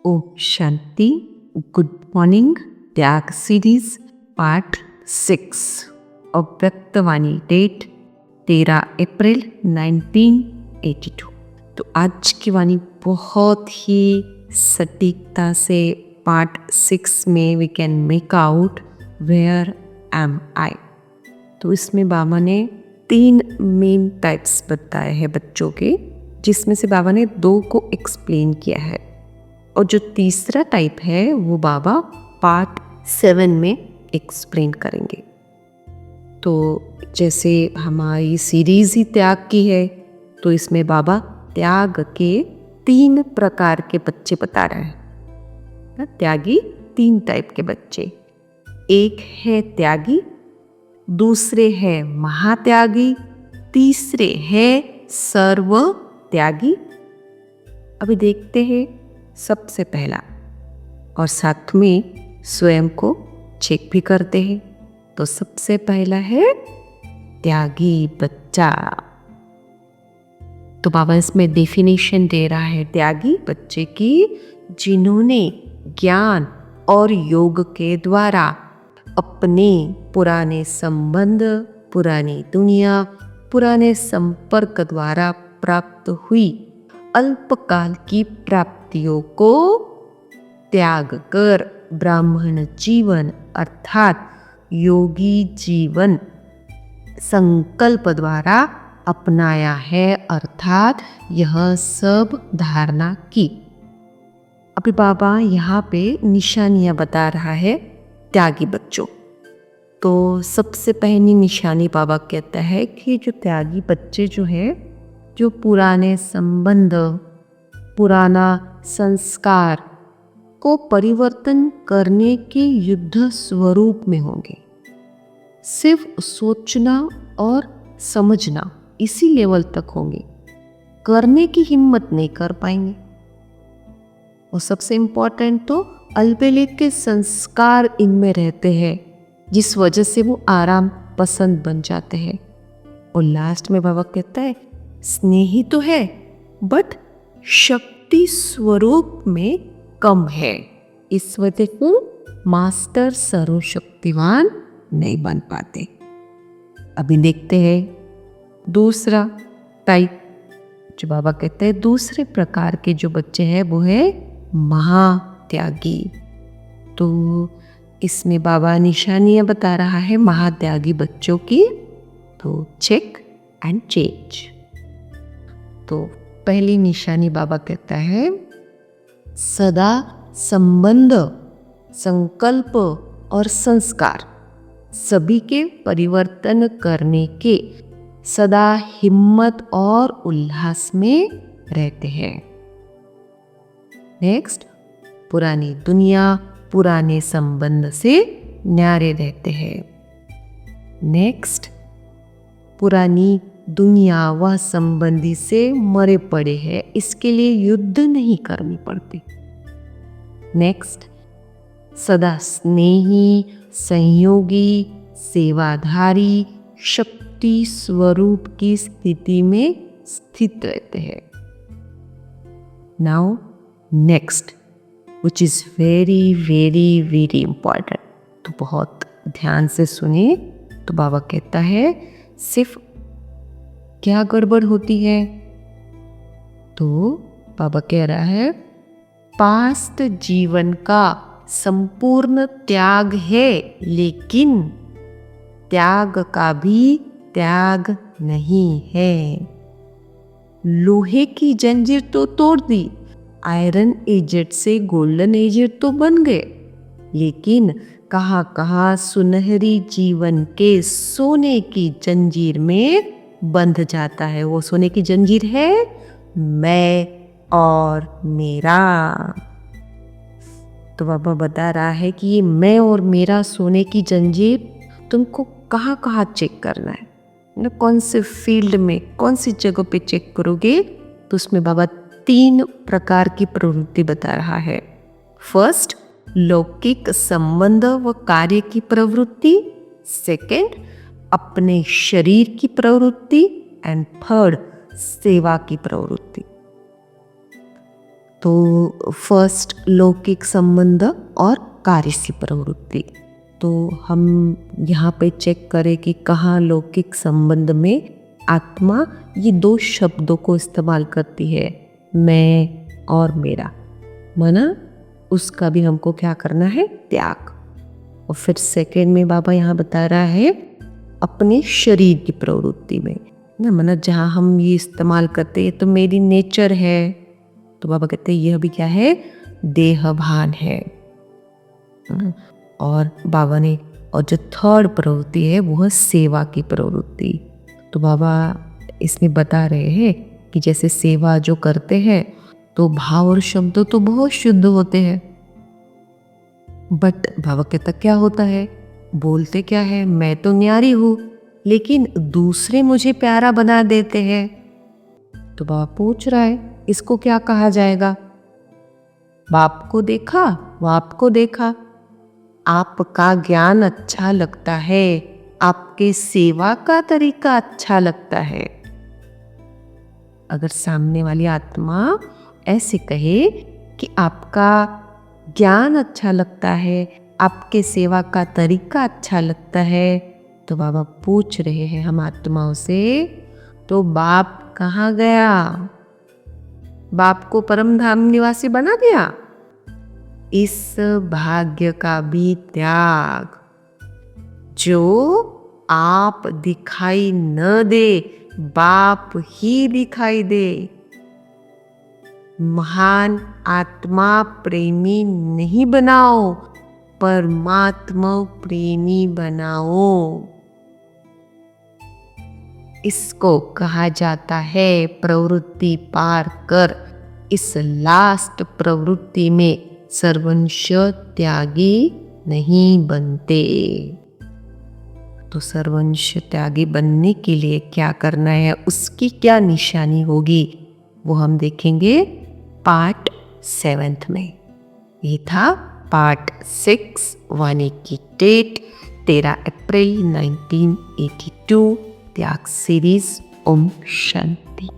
ओम शांति। Good morning. त्याग series part 6। अव्यक्तवाणी। Date 13 April 1982। तो आज की वाणी बहुत ही सटीकता से पार्ट 6 में we can make out where am I. तो इसमें बाबा ने 3 मेन टाइप्स बताए हैं बच्चों के, जिसमें से बाबा ने 2 को एक्सप्लेन किया है, और जो तीसरा टाइप है वो बाबा पार्ट 7 में एक्सप्लेन करेंगे। तो जैसे हमारी सीरीज ही त्याग की है, तो इसमें बाबा त्याग के 3 प्रकार के बच्चे बता रहे हैं। त्यागी 3 टाइप के बच्चे, एक है त्यागी, दूसरे है महात्यागी, तीसरे है सर्व त्यागी। अभी देखते हैं सबसे पहला, और साथ में स्वयं को चेक भी करते हैं। तो सबसे पहला है त्यागी बच्चा। तो बाबा इसमें डेफिनेशन दे रहा है त्यागी बच्चे की, जिन्होंने ज्ञान और योग के द्वारा अपने पुराने संबंध, पुरानी दुनिया, पुराने संपर्क द्वारा प्राप्त हुई अल्पकाल की प्राप्तियों को त्याग कर ब्राह्मण जीवन अर्थात योगी जीवन संकल्प द्वारा अपनाया है, अर्थात यह सब धारणा की। अभी बाबा यहाँ पे निशानियां बता रहा है त्यागी बच्चों। तो सबसे पहली निशानी बाबा कहता है कि जो त्यागी बच्चे जो है, जो पुराने संबंध, पुराना संस्कार को परिवर्तन करने के युद्ध स्वरूप में होंगे। सिर्फ सोचना और समझना इसी लेवल तक होंगे, करने की हिम्मत नहीं कर पाएंगे। और सबसे इम्पोर्टेंट तो अल्पलेख के संस्कार इनमें रहते हैं, जिस वजह से वो आराम पसंद बन जाते हैं। और लास्ट में बाबा कहता है स्नेही तो है, बट शक्ति स्वरूप में कम है, इस वजह से मास्टर सर्वशक्तिवान नहीं बन पाते। अभी देखते हैं दूसरा टाइप, जो बाबा कहते हैं दूसरे प्रकार के जो बच्चे हैं वो है महात्यागी। तो इसमें बाबा निशानियां बता रहा है महात्यागी बच्चों की। तो चेक एंड चेंज। तो पहली निशानी बाबा कहता है सदा संबंध, संकल्प और संस्कार सभी के परिवर्तन करने के सदा हिम्मत और उल्लास में रहते हैं। नेक्स्ट, पुरानी दुनिया, पुराने संबंध से न्यारे रहते हैं। नेक्स्ट, पुरानी दुनिया व संबंधी से मरे पड़े हैं, इसके लिए युद्ध नहीं करनी पड़ती। नेक्स्ट, सदा स्नेही, संयोगी, सेवाधारी, शक्ति स्वरूप की स्थिति में स्थित रहते हैं। Now next, which is very very very important. तो बहुत ध्यान से सुनिए। तो बाबा कहता है सिर्फ क्या गड़बड़ होती है, तो बाबा कह रहा है पास्ट जीवन का संपूर्ण त्याग है, लेकिन त्याग का भी त्याग नहीं है। लोहे की जंजीर तो तोड़ दी, आयरन एजेड से गोल्डन एजेड तो बन गए, लेकिन कहाँ कहाँ सुनहरी जीवन के सोने की जंजीर में बंध जाता है। वो सोने की जंजीर है मैं और मेरा। तो बाबा बता रहा है कि ये मैं और मेरा सोने की जंजीर तुमको कहाँ कहाँ चेक करना है ना, कौन से फील्ड में, कौन सी जगह पे चेक करोगे। तो उसमें बाबा 3 प्रकार की प्रवृत्ति बता रहा है। फर्स्ट, लौकिक संबंध व कार्य की प्रवृत्ति। सेकंड, अपने शरीर की प्रवृत्ति। एंड थर्ड, सेवा की प्रवृत्ति। तो फर्स्ट लौकिक संबंध और कार्यसी प्रवृत्ति। तो हम यहाँ पे चेक करें कि कहाँ लौकिक संबंध में आत्मा ये दो शब्दों को इस्तेमाल करती है, मैं और मेरा, माना उसका भी हमको क्या करना है, त्याग। और फिर सेकंड में बाबा यहाँ बता रहा है अपने शरीर की प्रवृत्ति में ना, माना जहाँ हम ये इस्तेमाल करते हैं तो मेरी नेचर है, तो बाबा कहते हैं यह भी क्या है, देहभान है। और बाबा ने और जो थर्ड प्रवृत्ति है वो है सेवा की प्रवृत्ति। तो बाबा इसमें बता रहे हैं कि जैसे सेवा जो करते हैं तो भाव और शब्द तो बहुत शुद्ध होते हैं, बट बाबा कहता क्या होता है, बोलते क्या है, मैं तो न्यारी हूँ लेकिन दूसरे मुझे प्यारा बना देते हैं। तो बाबा पूछ रहा है इसको क्या कहा जाएगा, बाप को देखा, बाप को देखा, आपका ज्ञान अच्छा लगता है, आपके सेवा का तरीका अच्छा लगता है। अगर सामने वाली आत्मा ऐसे कहे कि आपका ज्ञान अच्छा लगता है, आपके सेवा का तरीका अच्छा लगता है, तो बाबा पूछ रहे हैं हम आत्माओं से, तो बाप कहाँ गया, बाप को परम धाम निवासी बना दिया। इस भाग्य का भी त्याग, जो आप दिखाई न दे, बाप ही दिखाई दे। महान आत्मा प्रेमी नहीं बनाओ, परमात्मा प्रेमी बनाओ। इसको कहा जाता है प्रवृत्ति पार कर। इस लास्ट प्रवृत्ति में सर्वंश त्यागी नहीं बनते। तो सर्वंश त्यागी बनने के लिए क्या करना है, उसकी क्या निशानी होगी, वो हम देखेंगे पार्ट 7 में। ये था पार्ट 6 वाणी की डेट 13 अप्रैल 1982 त्याग सीरीज। ओम शांति।